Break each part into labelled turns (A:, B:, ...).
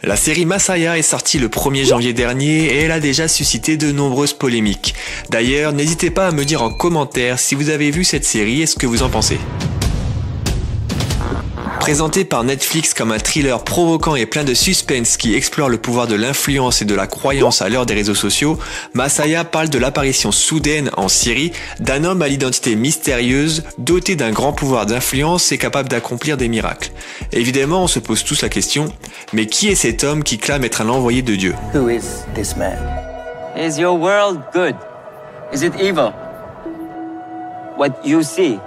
A: La série Masaya est sortie le 1er janvier dernier et elle a déjà suscité de nombreuses polémiques. D'ailleurs, n'hésitez pas à me dire en commentaire si vous avez vu cette série et ce que vous en pensez. Présenté par Netflix comme un thriller provoquant et plein de suspense qui explore le pouvoir de l'influence et de la croyance à l'heure des réseaux sociaux, Masaya parle de l'apparition soudaine en Syrie d'un homme à l'identité mystérieuse, doté d'un grand pouvoir d'influence et capable d'accomplir des miracles. Évidemment, on se pose tous la question, mais qui est cet homme qui clame être un envoyé de Dieu?
B: Who is this man?
C: Is your world good? Is it evil? What you see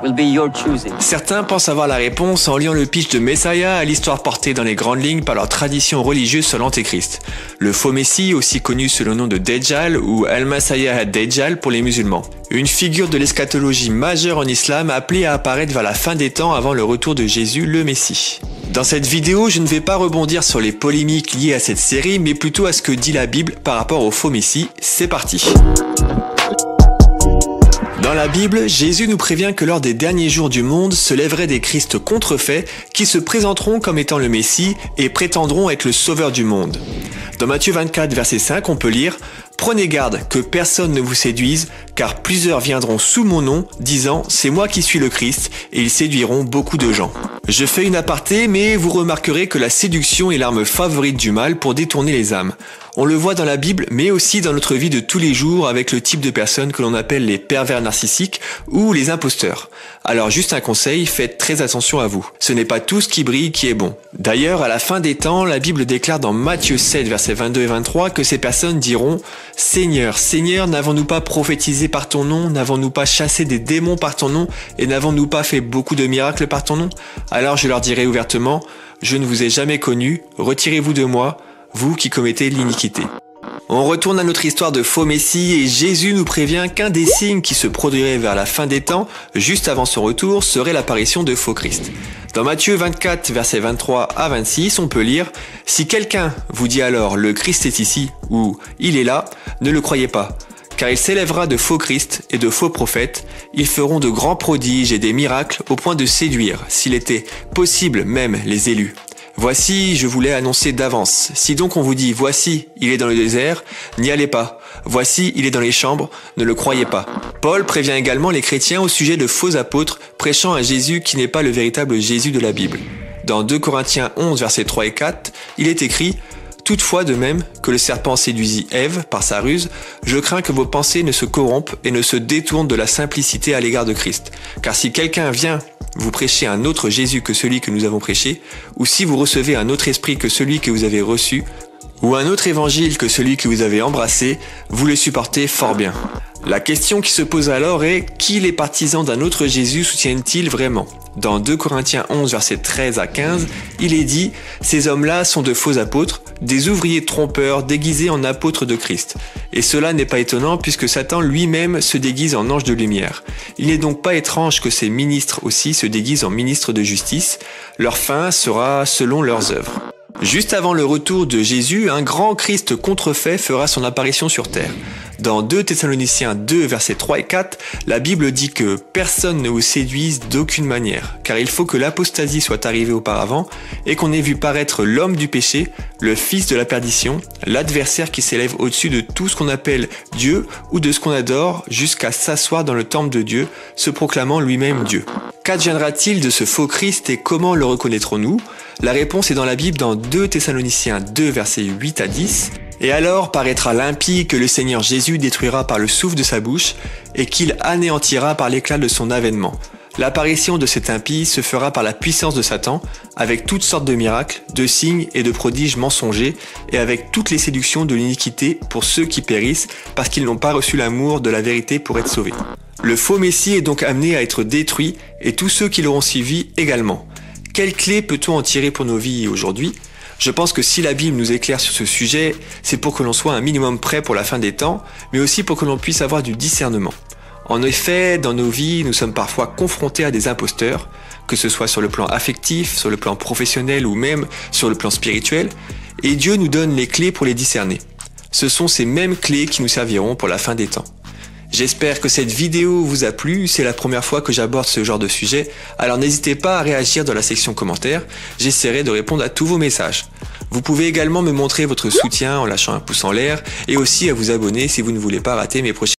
C: will be your choosing.
A: Certains pensent avoir la réponse en liant le pitch de Messiah à l'histoire portée dans les grandes lignes par leur tradition religieuse sur l'Antéchrist. Le faux Messie, aussi connu sous le nom de Dajjal ou Al-Masayah ad-Dajjal pour les musulmans. Une figure de l'eschatologie majeure en islam appelée à apparaître vers la fin des temps avant le retour de Jésus, le Messie. Dans cette vidéo, je ne vais pas rebondir sur les polémiques liées à cette série, mais plutôt à ce que dit la Bible par rapport au faux Messie. C'est parti! Dans la Bible, Jésus nous prévient que lors des derniers jours du monde se lèveraient des Christs contrefaits qui se présenteront comme étant le Messie et prétendront être le sauveur du monde. Dans Matthieu 24, verset 5, on peut lire « Prenez garde que personne ne vous séduise, car plusieurs viendront sous mon nom, disant « C'est moi qui suis le Christ », et ils séduiront beaucoup de gens. » Je fais une aparté, mais vous remarquerez que la séduction est l'arme favorite du mal pour détourner les âmes. On le voit dans la Bible, mais aussi dans notre vie de tous les jours avec le type de personnes que l'on appelle les pervers narcissiques ou les imposteurs. Alors juste un conseil, faites très attention à vous. Ce n'est pas tout ce qui brille qui est bon. D'ailleurs, à la fin des temps, la Bible déclare dans Matthieu 7, versets 22 et 23 que ces personnes diront « Seigneur, Seigneur, n'avons-nous pas prophétisé par ton nom? N'avons-nous pas chassé des démons par ton nom? Et n'avons-nous pas fait beaucoup de miracles par ton nom? » Alors je leur dirai ouvertement « Je ne vous ai jamais connu, retirez-vous de moi, vous qui commettez l'iniquité. » On retourne à notre histoire de faux Messie et Jésus nous prévient qu'un des signes qui se produirait vers la fin des temps, juste avant son retour, serait l'apparition de faux Christ. Dans Matthieu 24, versets 23 à 26, on peut lire « Si quelqu'un vous dit alors « Le Christ est ici » ou « Il est là », ne le croyez pas. Car il s'élèvera de faux Christ et de faux prophètes, ils feront de grands prodiges et des miracles au point de séduire, s'il était possible même, les élus. Voici, je vous l'ai annoncé d'avance. Si donc on vous dit, voici, il est dans le désert, n'y allez pas. Voici, il est dans les chambres, ne le croyez pas. Paul prévient également les chrétiens au sujet de faux apôtres prêchant un Jésus qui n'est pas le véritable Jésus de la Bible. Dans 2 Corinthiens 11, versets 3 et 4, il est écrit « Toutefois, de même que le serpent séduisit Ève par sa ruse, je crains que vos pensées ne se corrompent et ne se détournent de la simplicité à l'égard de Christ. Car si quelqu'un vient vous prêchez un autre Jésus que celui que nous avons prêché, ou si vous recevez un autre esprit que celui que vous avez reçu, ou un autre évangile que celui que vous avez embrassé, vous le supportez fort bien. » La question qui se pose alors est « Qui les partisans d'un autre Jésus soutiennent-ils vraiment ?» Dans 2 Corinthiens 11, versets 13 à 15, il est dit « Ces hommes-là sont de faux apôtres, des ouvriers trompeurs déguisés en apôtres de Christ. Et cela n'est pas étonnant puisque Satan lui-même se déguise en ange de lumière. Il n'est donc pas étrange que ces ministres aussi se déguisent en ministres de justice. Leur fin sera selon leurs œuvres. » Juste avant le retour de Jésus, un grand Christ contrefait fera son apparition sur terre. Dans 2 Thessaloniciens 2, versets 3 et 4, la Bible dit que personne ne vous séduise d'aucune manière, car il faut que l'apostasie soit arrivée auparavant et qu'on ait vu paraître l'homme du péché, le fils de la perdition, l'adversaire qui s'élève au-dessus de tout ce qu'on appelle Dieu ou de ce qu'on adore jusqu'à s'asseoir dans le temple de Dieu, se proclamant lui-même Dieu. Qu'adviendra-t-il de ce faux Christ et comment le reconnaîtrons-nous? La réponse est dans la Bible dans 2 Thessaloniciens 2, versets 8 à 10. Et alors paraîtra l'impie que le Seigneur Jésus détruira par le souffle de sa bouche et qu'il anéantira par l'éclat de son avènement. L'apparition de cet impie se fera par la puissance de Satan, avec toutes sortes de miracles, de signes et de prodiges mensongers, et avec toutes les séductions de l'iniquité pour ceux qui périssent parce qu'ils n'ont pas reçu l'amour de la vérité pour être sauvés. Le faux Messie est donc amené à être détruit, et tous ceux qui l'auront suivi également. Quelle clé peut-on en tirer pour nos vies aujourd'hui ? Je pense que si la Bible nous éclaire sur ce sujet, c'est pour que l'on soit un minimum prêt pour la fin des temps, mais aussi pour que l'on puisse avoir du discernement. En effet, dans nos vies, nous sommes parfois confrontés à des imposteurs, que ce soit sur le plan affectif, sur le plan professionnel ou même sur le plan spirituel, et Dieu nous donne les clés pour les discerner. Ce sont ces mêmes clés qui nous serviront pour la fin des temps. J'espère que cette vidéo vous a plu, c'est la première fois que j'aborde ce genre de sujet, alors n'hésitez pas à réagir dans la section commentaires, j'essaierai de répondre à tous vos messages. Vous pouvez également me montrer votre soutien en lâchant un pouce en l'air et aussi à vous abonner si vous ne voulez pas rater mes prochaines